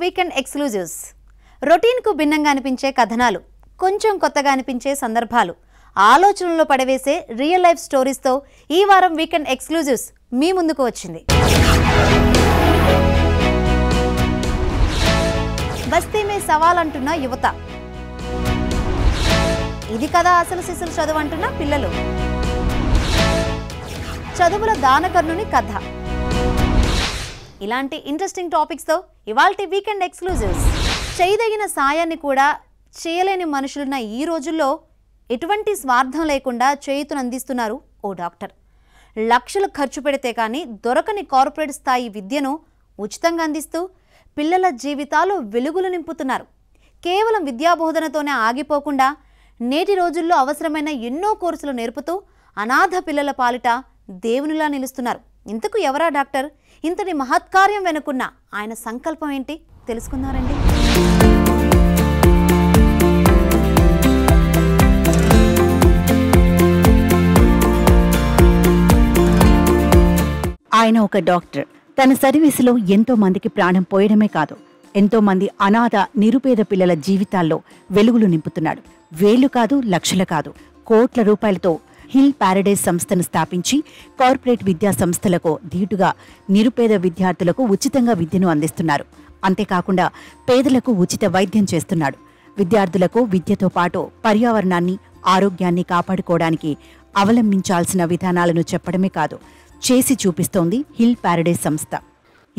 Weekend exclusives. రొటీన్కు భిన్నంగా అనిపించే కథనాలు, కొంచెం కొత్తగా అనిపించే సందర్భాలు, ఆలోచనలో పడవేసే రియల్ లైఫ్ స్టోరీస్తో ఈ వారం వీకెండ్ ఎక్స్క్లూజివ్స్ మీ ముందుకు వచ్చింది. బస్తీ మే సవాల్ అంటున్న యువత, ఇది కదా అసలు సిసలు చదువు అంటున్న పిల్లలు, చదువుల దానకర్ణుని కథ. ఇలాంటి ఇంట్రెస్టింగ్ టాపిక్స్తో ఇవాల్టి వీకెండ్ ఎక్స్క్లూజివ్స్. చేయదగిన సాయాన్ని కూడా చేయలేని మనుషులున్న ఈ రోజుల్లో ఎటువంటి స్వార్థం లేకుండా చేయుతును అందిస్తున్నారు ఓ డాక్టర్. లక్షలు ఖర్చు పెడితే కానీ దొరకని కార్పొరేట్ స్థాయి విద్యను ఉచితంగా అందిస్తూ పిల్లల జీవితాలు వెలుగులు నింపుతున్నారు. కేవలం విద్యాబోధనతోనే ఆగిపోకుండా నేటి రోజుల్లో అవసరమైన ఎన్నో కోర్సులు నేర్పుతూ అనాథ పిల్లల పాలిట దేవునిలా నిలుస్తున్నారు. ఇంతకు ఎవరా డాక్టర్? ఇంతటి మహత్కార్యం వెనుకున్న ఆయన సంకల్పం ఏంటి తెలుసుకున్నారండి. ఆయన ఒక డాక్టర్. తన సర్వీసులో ఎంతో మందికి ప్రాణం పోయడమే కాదు, ఎంతో మంది అనాథ నిరుపేద పిల్లల జీవితాల్లో వెలుగులు నింపుతున్నాడు. వేలు కాదు, లక్షలు కాదు, కోట్ల రూపాయలతో హిల్ ప్యారడైజ్ సంస్థను స్థాపించి కార్పొరేట్ విద్యా సంస్థలకు ధీటుగా నిరుపేద విద్యార్థులకు ఉచితంగా విద్యను అందిస్తున్నారు. అంతేకాకుండా పేదలకు ఉచిత వైద్యం చేస్తున్నాడు. విద్యార్థులకు విద్యతో పాటు పర్యావరణాన్ని, ఆరోగ్యాన్ని కాపాడుకోవడానికి అవలంబించాల్సిన విధానాలను చెప్పడమే కాదు, చేసి చూపిస్తోంది హిల్ ప్యారడైజ్ సంస్థ.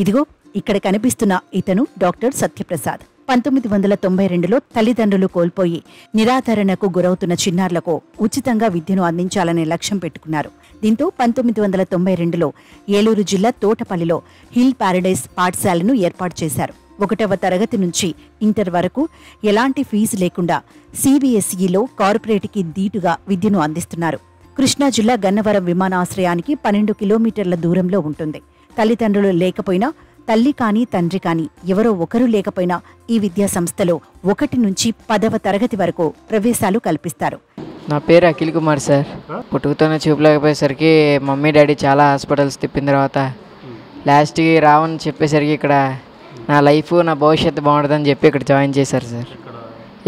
ఇదిగో ఇక్కడ కనిపిస్తున్న ఇతను డాక్టర్ సత్యప్రసాద్. 1992లో తల్లిదండ్రులు కోల్పోయి నిరాధరణకు గురవుతున్న చిన్నారులకు ఉచితంగా విద్యను అందించాలనే లక్ష్యం పెట్టుకున్నారు. దీంతో 1992లో ఏలూరు జిల్లా తోటపల్లిలో హిల్ ప్యారడైజ్ పాఠశాలను ఏర్పాటు చేశారు. 1వ తరగతి నుంచి ఇంటర్ వరకు ఎలాంటి ఫీజు లేకుండా సిబిఎస్ఈలో కార్పొరేట్కి ధీటుగా విద్యను అందిస్తున్నారు. కృష్ణా జిల్లా గన్నవరం విమానాశ్రయానికి 12 కిలోమీటర్ల దూరంలో ఉంటుంది. తల్లిదండ్రులు లేకపోయినా, తల్లి కానీ తండ్రి కానీ ఎవరో ఒకరు లేకపోయినా ఈ విద్యా సంస్థలో 1 నుంచి 10వ తరగతి వరకు ప్రవేశాలు కల్పిస్తారు. నా పేరు అఖిల్ కుమార్ సార్. పుట్టుకతోనే చూపు లేకపోయేసరికి మమ్మీ డాడీ చాలా హాస్పిటల్స్ తిప్పిన తర్వాత లాస్ట్కి రావని చెప్పేసరికి ఇక్కడ నా లైఫ్, నా భవిష్యత్తు బాగుంటుందని చెప్పి ఇక్కడ జాయిన్ చేశారు సార్.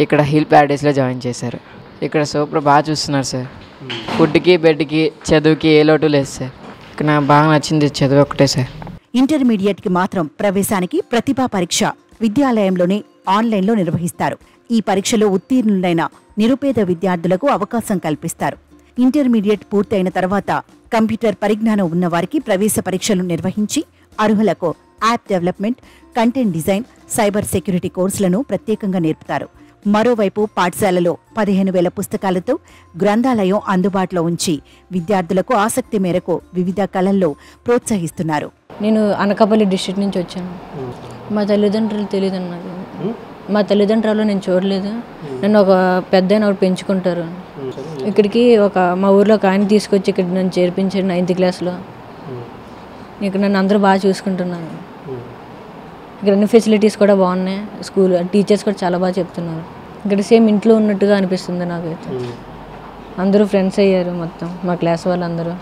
ఇక్కడ హిల్ ప్యారడైస్లో జాయిన్ చేశారు. ఇక్కడ సూపర్ బాగా చూస్తున్నారు సార్. ఫుడ్కి, బెడ్కి, చదువుకి ఏ లోటు లేదు సార్. ఇక్కడ నాకు బాగా నచ్చింది చదువు ఒకటే సార్. ఇంటర్మీడియట్కి మాత్రం ప్రవేశానికి ప్రతిభా పరీక్ష విద్యాలయంలోనే ఆన్లైన్లో నిర్వహిస్తారు. ఈ పరీక్షలో ఉత్తీర్ణులైన నిరుపేద విద్యార్థులకు అవకాశం కల్పిస్తారు. ఇంటర్మీడియట్ పూర్తయిన తర్వాత కంప్యూటర్ పరిజ్ఞానం ఉన్నవారికి ప్రవేశ పరీక్షలు నిర్వహించి అర్హులకు app development, content design, cyber security కోర్సులను ప్రత్యేకంగా నేర్పుతారు. మరోవైపు పాఠశాలలో 15,000 పుస్తకాలతో గ్రంథాలయం అందుబాటులో ఉంచి విద్యార్థులకు ఆసక్తి మేరకు వివిధ కళల్లో ప్రోత్సహిస్తున్నారు. నేను అనకాపల్లి డిస్ట్రిక్ట్ నుంచి వచ్చాను. మా తల్లిదండ్రులు తెలియదు అన్నారు. మా తల్లిదండ్రులు నేను చూడలేదు. నన్ను ఒక పెద్ద ఒకటి పెంచుకుంటారు. ఇక్కడికి మా ఊర్లో ఒక ఆయన తీసుకొచ్చి ఇక్కడ నన్ను చేర్పించాడు 9th క్లాస్లో. ఇక్కడ నన్ను అందరూ బాగా చూసుకుంటున్నారు. ఇక్కడ అన్ని ఫెసిలిటీస్ కూడా బాగున్నాయి. స్కూల్ టీచర్స్ కూడా చాలా బాగా చెప్తున్నారు. ఇక్కడ సేమ్ ఇంట్లో ఉన్నట్టుగా అనిపిస్తుంది నాకైతే. అందరూ ఫ్రెండ్స్ అయ్యారు మొత్తం, మా క్లాస్ వాళ్ళందరూ.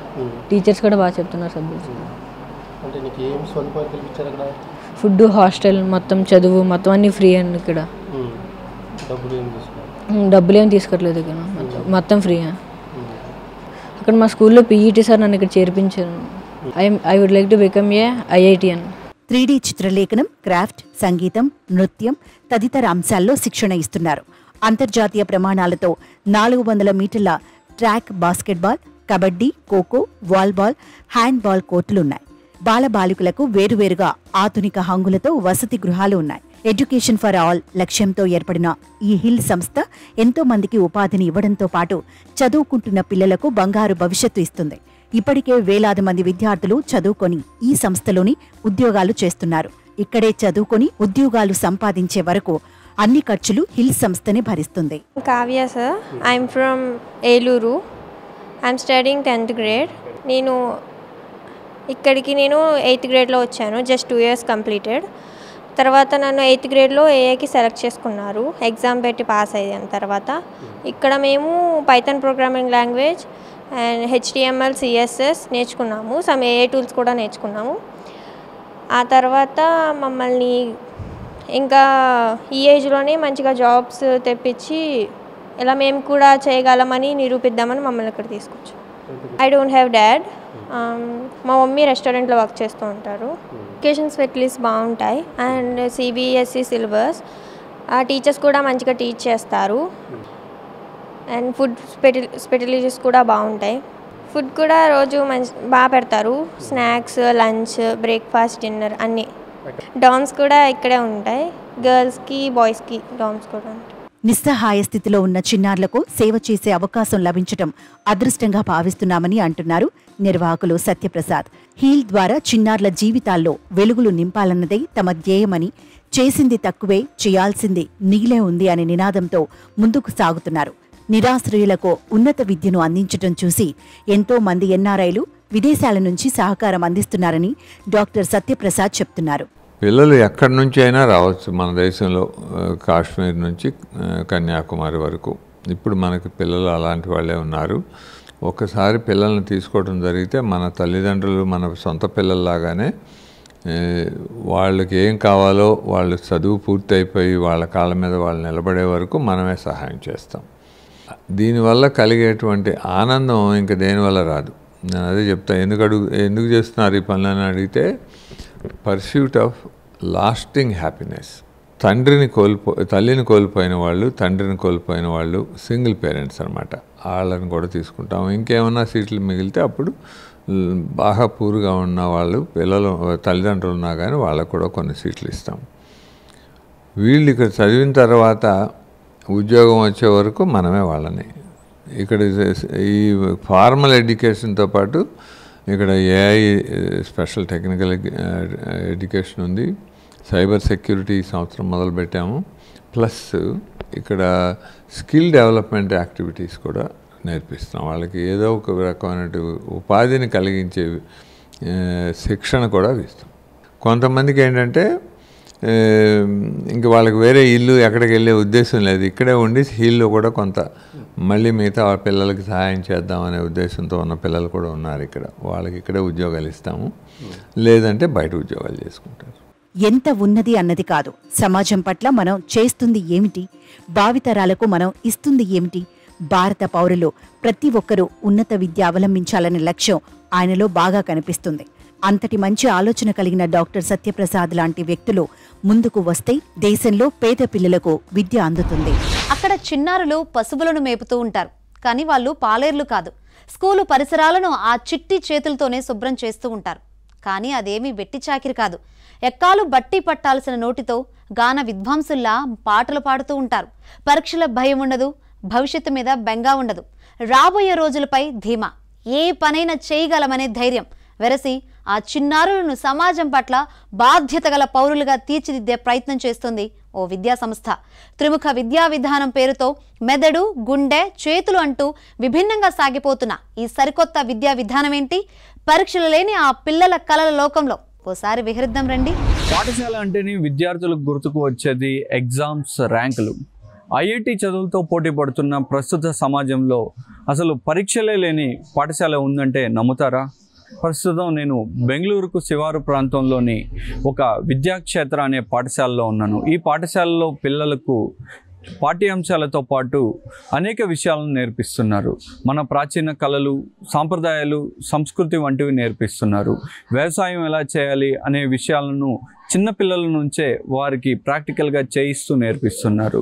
టీచర్స్ కూడా బాగా చెప్తున్నారు సబ్జెక్ట్స్. ఫుడ్, హాస్టల్, మొత్తం చదువు మొత్తం అన్నీ ఫ్రీ అండి. ఇక్కడ డబ్బులు ఏమి తీసుకోవట్లేదు. ఇక్కడ మొత్తం ఫ్రీ. అక్కడ మా స్కూల్లో పీఈటీ సార్ నన్ను ఇక్కడ చేర్పించారు. I would like to become a IITian. 3D చిత్రలేఖనం, క్రాఫ్ట్, సంగీతం, నృత్యం తదితర అంశాల్లో శిక్షణ ఇస్తున్నారు. అంతర్జాతీయ ప్రమాణాలతో 400 మీటర్ల track basketball, kabaddi, kho kho, volleyball, handball కోర్టులున్నాయి. బాలబాలికలకు వేరువేరుగా ఆధునిక హంగులతో వసతి గృహాలు ఉన్నాయి. ఎడ్యుకేషన్ ఫర్ ఆల్ లక్ష్యంతో ఏర్పడిన ఈ హిల్ సంస్థ ఎంతో మందికి ఉపాధిని ఇవ్వడంతో పాటు చదువుకుంటున్న పిల్లలకు బంగారు భవిష్యత్తు ఇస్తుంది. ఇప్పటికే వేలాది మంది విద్యార్థులు చదువుకొని ఈ సంస్థలోని ఉద్యోగాలు చేస్తున్నారు. ఇక్కడే చదువుకొని ఉద్యోగాలు సంపాదించే వరకు అన్ని ఖర్చులు హిల్ సంస్థనే భరిస్తుంది. Kavya sir, I'm from Eluru. I'm studying 10th grade. ఇక్కడికి నేను 8th gradeలో వచ్చాను. Just 2 years completed. తర్వాత నన్ను 8th gradeలో ఏఏకి సెలెక్ట్ చేసుకున్నారు. ఎగ్జామ్ పెట్టి పాస్ అయ్యాను. తర్వాత ఇక్కడ మేము Python programming language and HTML, CSS నేర్చుకున్నాము. సమ్ AI టూల్స్ కూడా నేర్చుకున్నాము. ఆ తర్వాత మమ్మల్ని ఇంకా ఈ ఏజ్లోనే మంచిగా జాబ్స్ తెప్పించి ఇలా మేము కూడా చేయగలమని నిరూపిద్దామని మమ్మల్ని ఇక్కడ తీసుకొచ్చాం. I don't have dad. మా మమ్మీ రెస్టారెంట్లో వర్క్ చేస్తూ ఉంటారు. ఎడ్యుకేషన్ ఫెసిలిటీస్ బాగుంటాయి అండ్ సిబిఎస్ఈ సిలబస్. ఆ టీచర్స్ కూడా మంచిగా టీచ్ చేస్తారు అండ్ ఫుడ్ స్పెషలిటీస్ కూడా బాగుంటాయి. ఫుడ్ కూడా రోజు బాగా పెడతారు. స్నాక్స్, లంచ్, బ్రేక్ఫాస్ట్, డిన్నర్ అన్నీ. డామ్స్ కూడా ఇక్కడే ఉంటాయి. గర్ల్స్కి, బాయ్స్కి డామ్స్ కూడా ఉంటాయి. నిస్సహాయ స్థితిలో ఉన్న చిన్నారులకు సేవ చేసే అవకాశం లభించటం అదృష్టంగా భావిస్తున్నామని అంటున్నారు నిర్వాహకులు సత్యప్రసాద్. హీల్ ద్వారా చిన్నారుల జీవితాల్లో వెలుగులు నింపాలన్నదే తమ ధ్యేయమని, చేసింది తక్కువే, చేయాల్సింది నీలే ఉంది అనే నినాదంతో ముందుకు సాగుతున్నారు. నిరాశ్రయులకు ఉన్నత విద్యను అందించటం చూసి ఎంతో మంది ఎన్ఆర్ఐలు విదేశాల నుంచి సహకారం అందిస్తున్నారని డాక్టర్ సత్యప్రసాద్ చెప్తున్నారు. పిల్లలు ఎక్కడి నుంచి అయినా రావచ్చు మన దేశంలో, కాశ్మీర్ నుంచి కన్యాకుమారి వరకు. ఇప్పుడు మనకి పిల్లలు అలాంటి వాళ్ళే ఉన్నారు. ఒకసారి పిల్లల్ని తీసుకోవడం జరిగితే మన తల్లిదండ్రులు మన సొంత పిల్లల్లాగానే వాళ్ళకి ఏం కావాలో వాళ్ళు చదువు పూర్తయిపోయి వాళ్ళ కాళ్ళ మీద వాళ్ళు నిలబడే వరకు మనమే సహాయం చేస్తాం. దీనివల్ల కలిగేటువంటి ఆనందం ఇంకా దేనివల్ల రాదు. నేను అదే చెప్తాను. ఎందుకు చేస్తున్నారు ఈ పనులని అడిగితే, పర్స్యూట్ ఆఫ్ లాస్టింగ్ హ్యాపీనెస్. తల్లిని కోల్పోయిన వాళ్ళు, తండ్రిని కోల్పోయిన వాళ్ళు, సింగిల్ పేరెంట్స్ అనమాట, వాళ్ళని కూడా తీసుకుంటాం. ఇంకేమన్నా సీట్లు మిగిలితే అప్పుడు బాగా పూర్గా ఉన్న వాళ్ళు, పిల్లలు, తల్లిదండ్రులు ఉన్నా కానీ వాళ్ళకు కూడా కొన్ని సీట్లు ఇస్తాం. వీళ్ళు ఇక్కడ చదివిన తర్వాత ఉద్యోగం వచ్చే వరకు మనమే వాళ్ళని ఇక్కడ ఈ ఫార్మల్ ఎడ్యుకేషన్తో పాటు ఇక్కడ ఏఐ స్పెషల్ టెక్నికల్ ఎడ్యుకేషన్ ఉంది. సైబర్ సెక్యూరిటీ ఈ సంవత్సరం మొదలుపెట్టాము. ప్లస్ ఇక్కడ స్కిల్ డెవలప్మెంట్ యాక్టివిటీస్ కూడా నేర్పిస్తున్నాం. వాళ్ళకి ఏదో ఒక రకమైన ఉపాధిని కలిగించే శిక్షణ కూడా ఇస్తాం. కొంతమందికి ఏంటంటే ఇంక వాళ్ళకి వేరే ఇల్లు ఎక్కడికి వెళ్ళే ఉద్దేశం లేదు, ఇక్కడే ఉండి హీల్లో కూడా కొంత మళ్ళీ మిగతా పిల్లలకి సహాయం చేద్దామనే ఉద్దేశంతో ఉన్న పిల్లలు కూడా ఉన్నారు ఇక్కడ. వాళ్ళకి ఇక్కడే ఉద్యోగాలు ఇస్తాము, లేదంటే బయట ఉద్యోగాలు చేసుకుంటారు. ఎంత ఉన్నది అన్నది కాదు, సమాజం పట్ల మనం చేస్తుంది ఏమిటి, భావితరాలకు మనం ఇస్తుంది ఏమిటి. భారత పౌరులు ప్రతి ఒక్కరూ ఉన్నత విద్య అవలంబించాలనే లక్ష్యం ఆయనలో బాగా కనిపిస్తుంది. అంతటి మంచి ఆలోచన కలిగిన డాక్టర్ సత్యప్రసాద్ లాంటి వ్యక్తులు ముందుకు వస్తే దేశంలో పేద పిల్లలకు విద్య అందుతుంది. అక్కడ చిన్నారులు పశువులను మేపుతూ ఉంటారు, కానీ వాళ్ళు పాలేర్లు కాదు. స్కూలు పరిసరాలను ఆ చిట్టి చేతులతోనే శుభ్రం చేస్తూ ఉంటారు. కానీ అదేమీ వెట్టి చాకిరి కాదు. ఎక్కాలు బట్టి పట్టాల్సిన నోటితో గాన విద్వాంసుల్లా పాటలు పాడుతూ ఉంటారు. పరీక్షల భయం ఉండదు, భవిష్యత్తు మీద బెంగా ఉండదు. రాబోయే రోజులపై ధీమా, ఏ పనైనా చేయగలమనే ధైర్యం వెరసి ఆ చిన్నారులను సమాజం పట్ల బాధ్యత గల పౌరులుగా తీర్చిదిద్దే ప్రయత్నం చేస్తుంది ఓ విద్యా సంస్థ. త్రిముఖ విద్యా విధానం పేరుతో మెదడు, గుండె, చేతులు అంటూ విభిన్నంగా సాగిపోతున్న ఈ సరికొత్త విద్యా విధానం ఏంటి? పరీక్షలు లేని ఆ పిల్లల కలల లోకంలో ఓసారి విహరిద్దాం రండి. పాఠశాల అంటేనే విద్యార్థులకు గుర్తుకు వచ్చేది ఎగ్జామ్స్, ర్యాంకులు. ఐఐటి చదువులతో పోటీ పడుతున్న ప్రస్తుత సమాజంలో అసలు పరీక్షలే లేని పాఠశాల ఉందంటే నమ్ముతారా? ప్రస్తుతం నేను బెంగళూరుకు శివారు ప్రాంతంలోని ఒక విద్యాక్షేత్ర అనే పాఠశాలలో ఉన్నాను. ఈ పాఠశాలలో పిల్లలకు పాఠ్యాంశాలతో పాటు అనేక విషయాలను నేర్పిస్తున్నారు. మన ప్రాచీన కళలు, సాంప్రదాయాలు, సంస్కృతి వంటివి నేర్పిస్తున్నారు. వ్యవసాయం ఎలా చేయాలి అనే విషయాలను చిన్నపిల్లల నుంచే వారికి ప్రాక్టికల్గా చేయిస్తూ నేర్పిస్తున్నారు.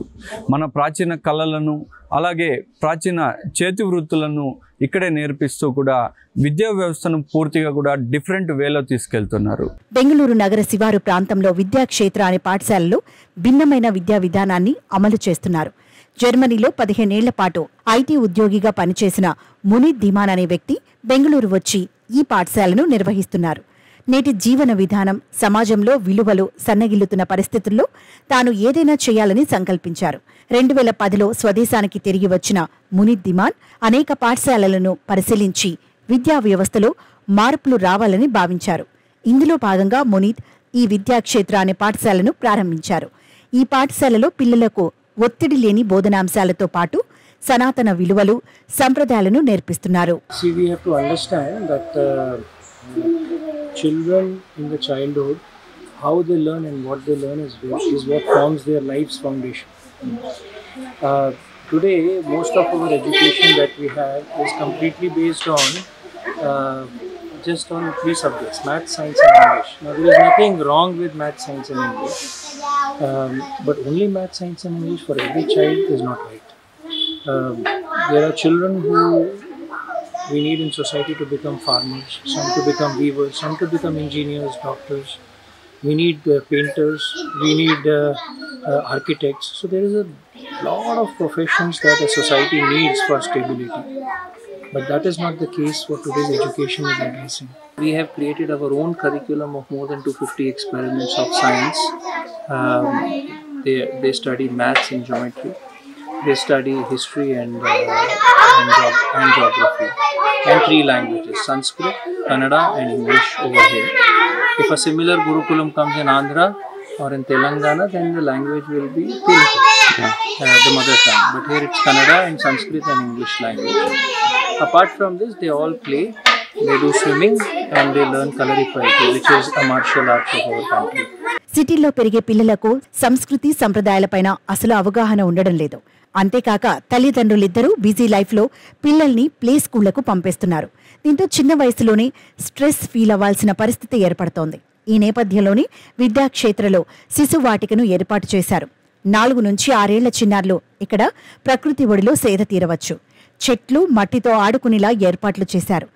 మన ప్రాచీన కళలను, అలాగే ప్రాచీన చేతి వృత్తులను ఇక్కడే నేర్పిస్తూ కూడా విద్యా వ్యవస్థను పూర్తిగా కూడా డిఫరెంట్ వేలో తీసుకెళ్తున్నారు. బెంగళూరు నగర శివారు ప్రాంతంలో విద్యాక్షేత్ర అనే పాఠశాలలో భిన్నమైన విద్యా విధానాన్ని అమలు చేస్తున్నారు. జర్మనీలో 15 ఏళ్ల పాటు ఐటీ ఉద్యోగిగా పనిచేసిన మునీత్ దిమాన్ అనే వ్యక్తి బెంగళూరు వచ్చి ఈ పాఠశాలను నిర్వహిస్తున్నారు. నేటి జీవన విధానం, సమాజంలో విలువలు సన్నగిల్లుతున్న పరిస్థితుల్లో తాను ఏదైనా చేయాలని సంకల్పించారు. 2010లో స్వదేశానికి తిరిగి వచ్చిన మునీత్ దిమాన్ అనేక పాఠశాలలను పరిశీలించి విద్యా వ్యవస్థలో మార్పులు రావాలని భావించారు. ఇందులో భాగంగా మునీత్ ఈ విద్యాక్షేత్ర అనే పాఠశాలను ప్రారంభించారు. ఈ పాఠశాలలో పిల్లలకు ఒత్తిడి లేని బోధనాంశాలతో పాటు సనాతన విలువలు, సంప్రదాయాలను నేర్పిస్తున్నారు. Children in the childhood how they learn and what they learn is what forms their life's foundation. Today, most of our education that we have is completely based on just on 3 subjects: math, science and English. Now there is nothing wrong with math, science and English, but only math, science and English for every child is not right. There are children who we need in society to become farmers, some to become weavers, some to become engineers, doctors. We need painters, we need architects. So there is a lot of professions that a society needs for stability. But that is not the case for today's education is addressing. We have created our own curriculum of more than 250 experiments of science. They study maths and geometry. They study history and geography. And 3 languages: Sanskrit, Kannada and English over here. If a similar Gurukulam comes in Andhra or in Telangana, then the language will be Telugu, the mother tongue. But here it's Kannada and Sanskrit and English language. Apart from this, they all play, they do swimming and they learn Kalaripayattu, which is a martial art of our country. సిటీల్లో పెరిగే పిల్లలకు సంస్కృతి సంప్రదాయాలపైన అసలు అవగాహన ఉండడం లేదు. అంతేకాక తల్లిదండ్రులిద్దరూ busy లైఫ్లో పిల్లల్ని ప్లే స్కూళ్లకు పంపేస్తున్నారు. దీంతో చిన్న వయసులోనే స్ట్రెస్ ఫీల్ అవ్వాల్సిన పరిస్థితి ఏర్పడుతోంది. ఈ నేపథ్యంలోనే విద్యాక్షేత్రలో శిశువాటికను ఏర్పాటు చేశారు. 4 నుంచి 6 ఏళ్ల చిన్నారులు ఇక్కడ ప్రకృతి ఒడిలో సేద తీరవచ్చు. చెట్లు మట్టితో ఆడుకునేలా ఏర్పాట్లు చేశారు.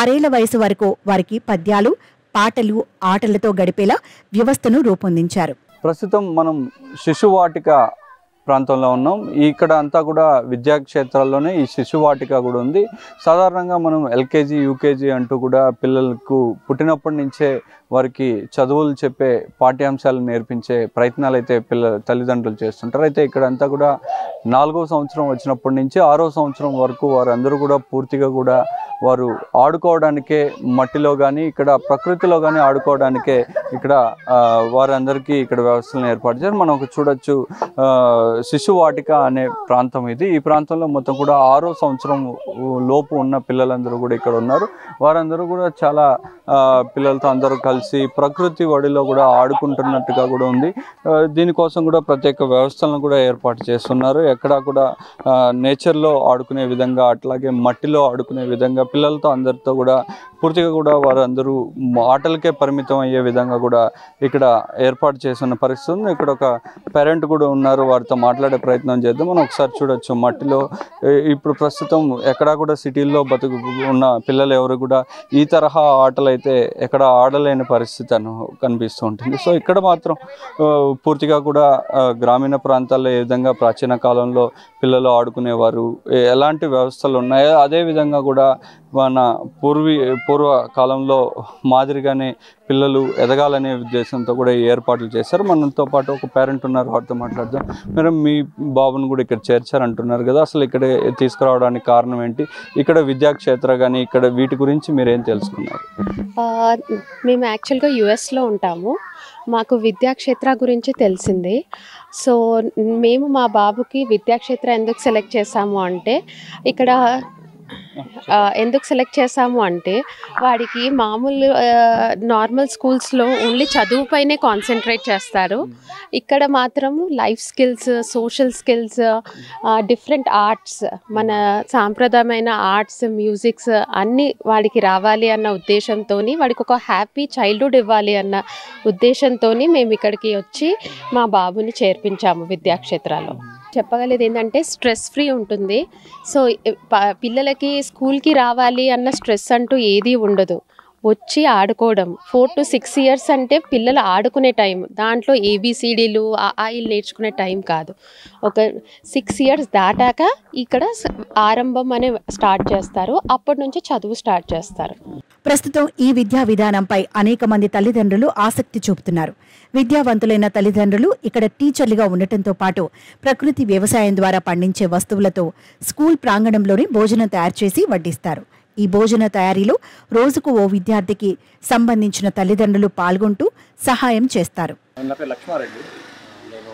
6 ఏళ్ల వయసు వరకు వారికి పద్యాలు, పాటలు, ఆటలతో గడిపేలా వ్యవస్థను రూపొందించారు. ప్రస్తుతం మనం శిశువాటిక ప్రాంతంలో ఉన్నాం. ఇక్కడ అంతా కూడా విద్యాక్షేత్రాల్లోనే ఈ శిశువాటిక కూడా ఉంది. సాధారణంగా మనం ఎల్కేజీ, యూకేజీ అంటూ కూడా పిల్లలకు పుట్టినప్పటి నుంచే వారికి చదువులు చెప్పే పాఠ్యాంశాలు నేర్పించే ప్రయత్నాలు అయితే తల్లిదండ్రులు చేస్తుంటారు. అయితే ఇక్కడ అంతా కూడా 4వ సంవత్సరం వచ్చినప్పటి నుంచి 6వ సంవత్సరం వరకు వారందరూ కూడా పూర్తిగా కూడా వారు ఆడుకోవడానికే మట్టిలో కానీ ఇక్కడ ప్రకృతిలో కానీ ఆడుకోవడానికే ఇక్కడ వారందరికీ ఇక్కడ వ్యవస్థలను ఏర్పాటు చేశారు. మనం చూడొచ్చు శిశువాటిక అనే ప్రాంతం ఇది. ఈ ప్రాంతంలో మొత్తం కూడా 6వ సంవత్సరం లోపు ఉన్న పిల్లలందరూ కూడా ఇక్కడ ఉన్నారు. వారందరూ కూడా చాలా పిల్లలతో అందరూ కలిసి ప్రకృతి ఒడిలో కూడా ఆడుకుంటున్నట్టుగా కూడా ఉంది. దీనికోసం కూడా ప్రత్యేక వ్యవస్థలను కూడా ఏర్పాటు చేస్తున్నారు. ఎక్కడా కూడా నేచర్లో ఆడుకునే విధంగా, అట్లాగే మట్టిలో ఆడుకునే విధంగా పిల్లలతో అందరితో కూడా పూర్తిగా కూడా వారందరూ ఆటలకే పరిమితం అయ్యే విధంగా కూడా ఇక్కడ ఏర్పాటు చేస్తున్న పరిస్థితి ఉంది. ఇక్కడ ఒక పేరెంట్ కూడా ఉన్నారు, వారితో మాట్లాడే ప్రయత్నం చేద్దాం. మనం ఒకసారి చూడొచ్చు మట్టిలో ఇప్పుడు ప్రస్తుతం ఎక్కడా కూడా సిటీల్లో బతుకు ఉన్న పిల్లలు ఎవరు కూడా ఈ తరహా ఆటలు అయితే ఎక్కడ ఆడలేని పరిస్థితి కనిపిస్తూ ఉంటుంది. సో ఇక్కడ మాత్రం పూర్తిగా కూడా గ్రామీణ ప్రాంతాల్లో ఏ విధంగా ప్రాచీన కాలంలో పిల్లలు ఆడుకునేవారు, ఎలాంటి వ్యవస్థలు ఉన్నాయో అదే విధంగా కూడా మన పూర్వ కాలంలో మాదిరిగానే పిల్లలు ఎదగాలనే ఉద్దేశంతో కూడా ఏర్పాట్లు చేశారు. మనతో పాటు ఒక పేరెంట్ ఉన్నారు, వారితో మాట్లాడదాం. మేడం, మీ బాబుని కూడా ఇక్కడ చేర్చారంటున్నారు కదా, అసలు ఇక్కడ తీసుకురావడానికి కారణం ఏంటి? ఇక్కడ విద్యాక్షేత్ర కానీ ఇక్కడ వీటి గురించి మీరేం తెలుసుకున్నారు? మేము యాక్చువల్గా యుఎస్లో ఉంటాము. మాకు విద్యాక్షేత్ర గురించి తెలిసింది. సో మేము మా బాబుకి విద్యాక్షేత్ర ఎందుకు సెలెక్ట్ చేసాము అంటే వాడికి మామూలు నార్మల్ స్కూల్స్లో ఓన్లీ చదువుపైనే కాన్సన్ట్రేట్ చేస్తారు. ఇక్కడ మాత్రం life skills, social skills, different arts, మన సాంప్రదాయమైన ఆర్ట్స్, మ్యూజిక్స్ అన్నీ వాడికి రావాలి అన్న ఉద్దేశంతో, వాడికి ఒక హ్యాపీ చైల్డ్హుడ్ ఇవ్వాలి అన్న ఉద్దేశంతో మేము ఇక్కడికి వచ్చి మా బాబుని చేర్పించాము విద్యాక్షేత్రాలో. చెప్పగలిగేది ఏంటంటే స్ట్రెస్ ఫ్రీ ఉంటుంది. సో పిల్లలకి స్కూల్కి రావాలి అన్న స్ట్రెస్ అంటూ ఏదీ ఉండదు. వచ్చి ఆడుకోవడం. 4 to 6 years అంటే పిల్లలు ఆడుకునే టైం. దాంట్లో ABCDలు, ఆయిల్ నేర్చుకునే టైం కాదు. ఒక 6 years దాటాక ఇక్కడ ఆరంభం అనే స్టార్ట్ చేస్తారు. అప్పటి నుంచి చదువు స్టార్ట్ చేస్తారు. ప్రస్తుతం ఈ విద్యా విధానంపై అనేక మంది తల్లిదండ్రులు ఆసక్తి చూపుతున్నారు. విద్యావంతులైన తల్లిదండ్రులు ఇక్కడ టీచర్లుగా ఉండటంతో పాటు ప్రకృతి వ్యవసాయం ద్వారా పండించే వస్తువులతో స్కూల్ ప్రాంగణంలోనే భోజనం తయారు చేసి వడ్డిస్తారు. ఈ భోజన తయారీలో రోజుకు ఓ విద్యార్థికి సంబంధించిన తల్లిదండ్రులు పాల్గొంటూ సహాయం చేస్తారు. నా పేరు లక్ష్మారెడ్డి. నేను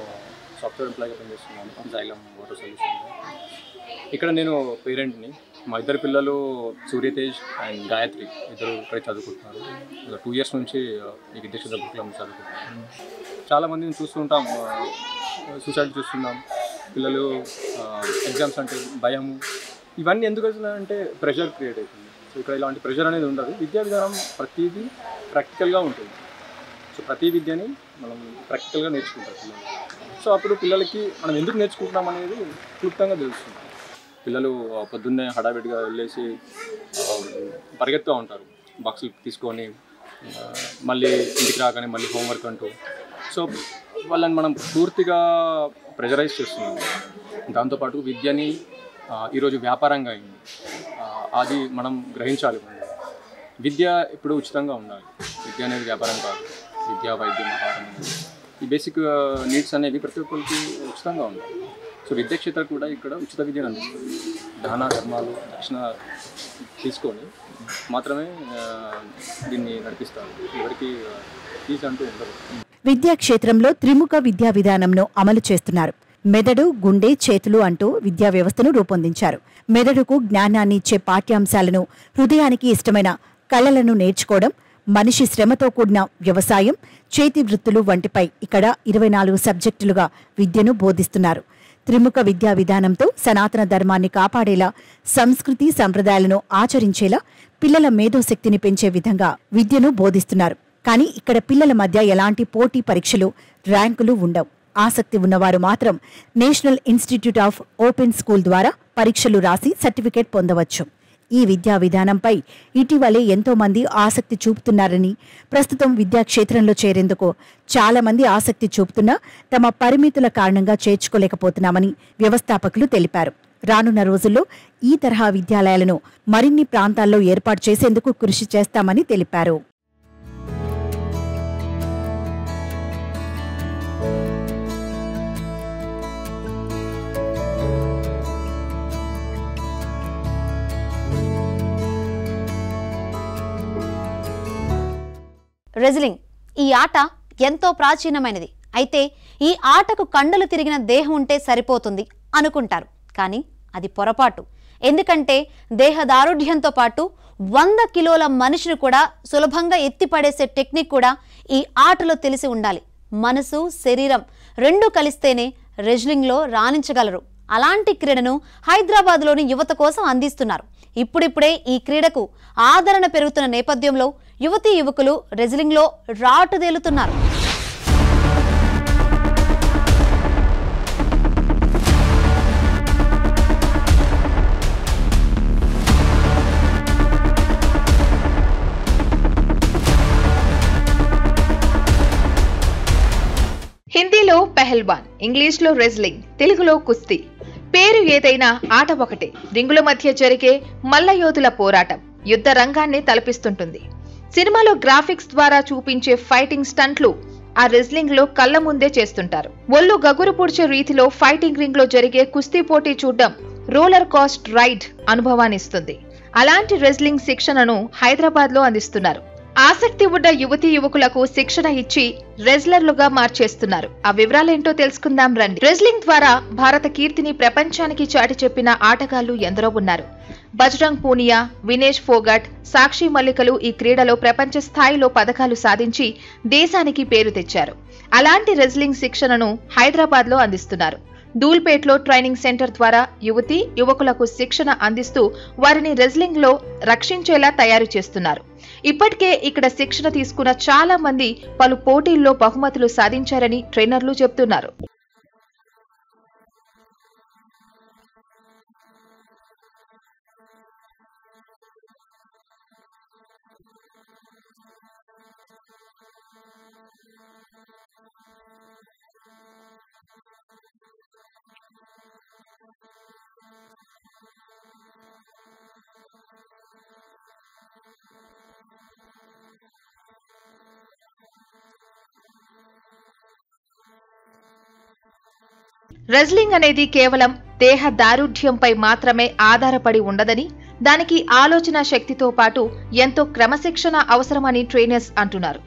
సాఫ్ట్వేర్ ఎంప్లాయ్గా పనిచేస్తున్నాను జైలం వాటర్ సొల్యూషన్. ఇక్కడ నేను పేరెంట్ని. మా ఇద్దరు పిల్లలు సూర్యతేజ్ అండ్ గాయత్రి ఇద్దరు ఇక్కడ చదువుకుంటున్నారు. 2 years నుంచి ఈ విద్యాక్షేత్ర గురుకులం చదువుకుంటున్నారు. చాలామందిని చూస్తుంటాం, సూసైడ్ చూస్తున్నాం. పిల్లలు ఎగ్జామ్స్ అంటే భయము, ఇవన్నీ ఎందుకు వస్తున్నాయంటే ప్రెషర్ క్రియేట్ అవుతుంది. సో ఇక్కడ ఇలాంటి ప్రెషర్ అనేది ఉండదు. విద్యా విధానం ప్రతిదీ ప్రాక్టికల్గా ఉంటుంది. సో ప్రతి విద్యని మనం ప్రాక్టికల్గా నేర్చుకుంటారు పిల్లలు. సో అప్పుడు పిల్లలకి మనం ఎందుకు నేర్చుకుంటున్నాం అనేది క్లుప్తంగా తెలుస్తుంది. పిల్లలు పొద్దున్నే హడావిడిగా వెళ్ళేసి పరిగెత్తుతూ ఉంటారు, బాక్సులు తీసుకొని మళ్ళీ ఇంటికి రాగానే మళ్ళీ హోంవర్క్ అంటూ. సో వాళ్ళని మనం పూర్తిగా ప్రెజరైజ్ చేస్తున్నాం. దాంతోపాటు విద్యని ఈరోజు వ్యాపారంగా అయింది, అది మనం గ్రహించాలి. విద్య ఇప్పుడు ఉచితంగా ఉండాలి. విద్య అనేది వ్యాపారం కాదు. విద్య, వైద్యం, ఆహారం అనేది ఈ బేసిక్ నీడ్స్ అనేవి ప్రతి ఒక్కరికి ఉచితంగా ఉండాలి. సో విద్యాక్షేత్రం కూడా ఇక్కడ ఉచిత విద్యను అందిస్తుంది. దాన ధర్మాలు దక్షిణ తీసుకొని మాత్రమే దీన్ని నడిపిస్తారు. ఎవరికి ఫీజు అంటూ ఉండదు. విద్యాక్షేత్రంలో త్రిముఖ విద్యా విధానంను అమలు చేస్తున్నారు. మెదడు, గుండె, చేతులు అంటూ విద్యా వ్యవస్థను రూపొందించారు. మెదడుకు జ్ఞానాన్ని ఇచ్చే పాఠ్యాంశాలను, హృదయానికి ఇష్టమైన కళలను నేర్చుకోవడం, మనిషి శ్రమతో కూడిన వ్యవసాయం, చేతి వృత్తులు వంటిపై ఇక్కడ 24 సబ్జెక్టులుగా విద్యను బోధిస్తున్నారు. త్రిముఖ విద్యా విధానంతో సనాతన ధర్మాన్ని కాపాడేలా, సంస్కృతి సంప్రదాయాలను ఆచరించేలా, పిల్లల మేధోశక్తిని పెంచే విధంగా విద్యను బోధిస్తున్నారు. కానీ ఇక్కడ పిల్లల మధ్య ఎలాంటి పోటీ పరీక్షలు, ర్యాంకులు ఉండవు. ఆసక్తి ఉన్నవారు మాత్రం national institute of open school ద్వారా పరీక్షలు రాసి సర్టిఫికేట్ పొందవచ్చు. ఈ విద్యా విధానంపై ఇటీవలే ఎంతో మంది ఆసక్తి చూపుతున్నారని, ప్రస్తుతం విద్యాక్షేత్రంలో చేరేందుకు చాలా మంది ఆసక్తి చూపుతున్నా తమ పరిమితుల కారణంగా చేర్చుకోలేకపోతున్నామని వ్యవస్థాపకులు తెలిపారు. రానున్న రోజుల్లో ఈ తరహా విద్యాలయాలను మరిన్ని ప్రాంతాల్లో ఏర్పాటు చేసేందుకు కృషి చేస్తామని తెలిపారు. రెజ్లింగ్ ఈ ఆట ఎంతో ప్రాచీనమైనది. అయితే ఈ ఆటకు కండలు తిరిగిన దేహం ఉంటే సరిపోతుంది అనుకుంటారు. కానీ అది పొరపాటు. ఎందుకంటే దేహదారుఢ్యంతో పాటు 100 కిలోల మనిషిని కూడా సులభంగా ఎత్తిపడేసే టెక్నిక్ కూడా ఈ ఆటలో తెలిసి ఉండాలి. మనసు, శరీరం రెండూ కలిస్తేనే రెజ్లింగ్లో రాణించగలరు. అలాంటి క్రీడను హైదరాబాద్లోని యువత కోసం అందిస్తున్నారు. ఇప్పుడిప్పుడే ఈ క్రీడకు ఆదరణ పెరుగుతున్న నేపథ్యంలో యువతీ యువకులు రెజ్లింగ్లో రాటుదేలుతున్నారు. హిందీలో పెహల్వాన్, ఇంగ్లీష్లో రెజ్లింగ్, తెలుగులో కుస్తీ. పేరు ఏదైనా ఆట ఒకటే. రింగుల మధ్య జరిగే మల్లయోధుల పోరాటం యుద్ధ రంగాన్ని తలపిస్తుంటుంది. సినిమాలో గ్రాఫిక్స్ ద్వారా చూపించే ఫైటింగ్ స్టంట్లు ఆ రెజ్లింగ్ లో కళ్ల ముందే చేస్తుంటారు. ఒళ్ళు గగురు పొడిచే రీతిలో ఫైటింగ్ రింగ్ లో జరిగే కుస్తీ పోటీ చూడడం రోలర్ కోస్ట్ రైడ్ అనుభవాన్నిస్తుంది. అలాంటి రెజ్లింగ్ శిక్షణను హైదరాబాద్ లో అందిస్తున్నారు. ఆసక్తి ఉన్న యువతీ యువకులకు శిక్షణ ఇచ్చి రెజ్లర్లుగా మార్చేస్తున్నారు. ఆ వివరాలేంటో తెలుసుకుందాం రండి. రెజ్లింగ్ ద్వారా భారత కీర్తిని ప్రపంచానికి చాటి చెప్పిన ఆటగాళ్లు ఎందరో ఉన్నారు. బజరంగ్ పూనియా, వినేష్ ఫోగట్, సాక్షి మల్లికలు ఈ క్రీడలో ప్రపంచ స్థాయిలో పతకాలు సాధించి దేశానికి పేరు తెచ్చారు. అలాంటి రెజ్లింగ్ శిక్షణను హైదరాబాద్ లో అందిస్తున్నారు. ధూల్పేట్లో ట్రైనింగ్ సెంటర్ ద్వారా యువతీ యువకులకు శిక్షణ అందిస్తూ వారిని రెజ్లింగ్ లో రక్షించేలా తయారు చేస్తున్నారు. ఇప్పటికే ఇక్కడ శిక్షణ తీసుకున్న చాలా మంది పలు పోటీల్లో బహుమతులు సాధించారని ట్రైనర్లు చెబుతున్నారు. రెజ్లింగ్ అనేది కేవలం దేహ దారుఢ్యంపై మాత్రమే ఆధారపడి ఉండదని, దానికి ఆలోచన శక్తితో పాటు ఎంతో క్రమశిక్షణ అవసరమని ట్రైనర్స్ అంటున్నారు.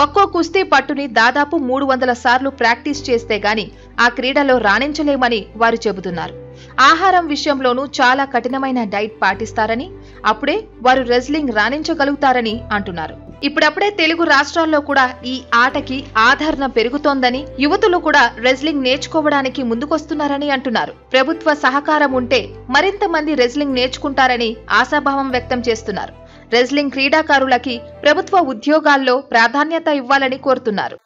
ఒక్కో కుస్తీ పట్టుని దాదాపు 300 సార్లు ప్రాక్టీస్ చేస్తే గాని ఆ క్రీడలో రాణించలేమని వారు చెబుతున్నారు. ఆహారం విషయంలోనూ చాలా కఠినమైన డైట్ పాటిస్తారని, అప్పుడే వారు రెజ్లింగ్ రాణించగలుగుతారని అంటున్నారు. ఇప్పుడప్పుడే తెలుగు రాష్ట్రాల్లో కూడా ఈ ఆటకి ఆదరణ పెరుగుతోందని, యువతులు కూడా రెజ్లింగ్ నేర్చుకోవడానికి ముందుకొస్తున్నారని అంటున్నారు. ప్రభుత్వ సహకారం ఉంటే మరింత మంది రెజ్లింగ్ నేర్చుకుంటారని ఆశాభావం వ్యక్తం చేస్తున్నారు. రెజ్లింగ్ క్రీడాకారులకి ప్రభుత్వ ఉద్యోగాల్లో ప్రాధాన్యత ఇవ్వాలని కోరుతున్నారు.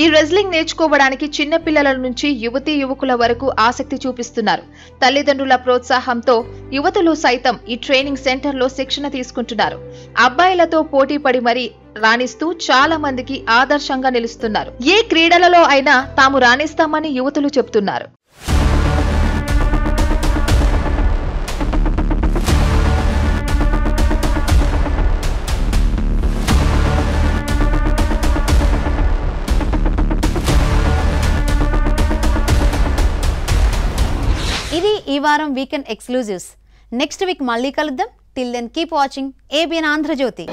ఈ రెజ్లింగ్ నేర్చుకోవడానికి చిన్న పిల్లల నుంచి యువతీ యువకుల వరకు ఆసక్తి చూపిస్తున్నారు. తల్లిదండ్రుల ప్రోత్సాహంతో యువతులు సైతం ఈ ట్రైనింగ్ సెంటర్లో శిక్షణ తీసుకుంటున్నారు. అబ్బాయిలతో పోటీ పడి మరీ రాణిస్తూ చాలా మందికి ఆదర్శంగా నిలుస్తున్నారు. ఏ క్రీడలలో అయినా తాము రాణిస్తామని యువతులు చెబుతున్నారు. ఇది ఈ వారం వీకెండ్ ఎక్స్క్లూజివ్స్. నెక్స్ట్ వీక్ మళ్ళీ కలుద్దాం. Till then keep watching ABN Andhra Jyothi.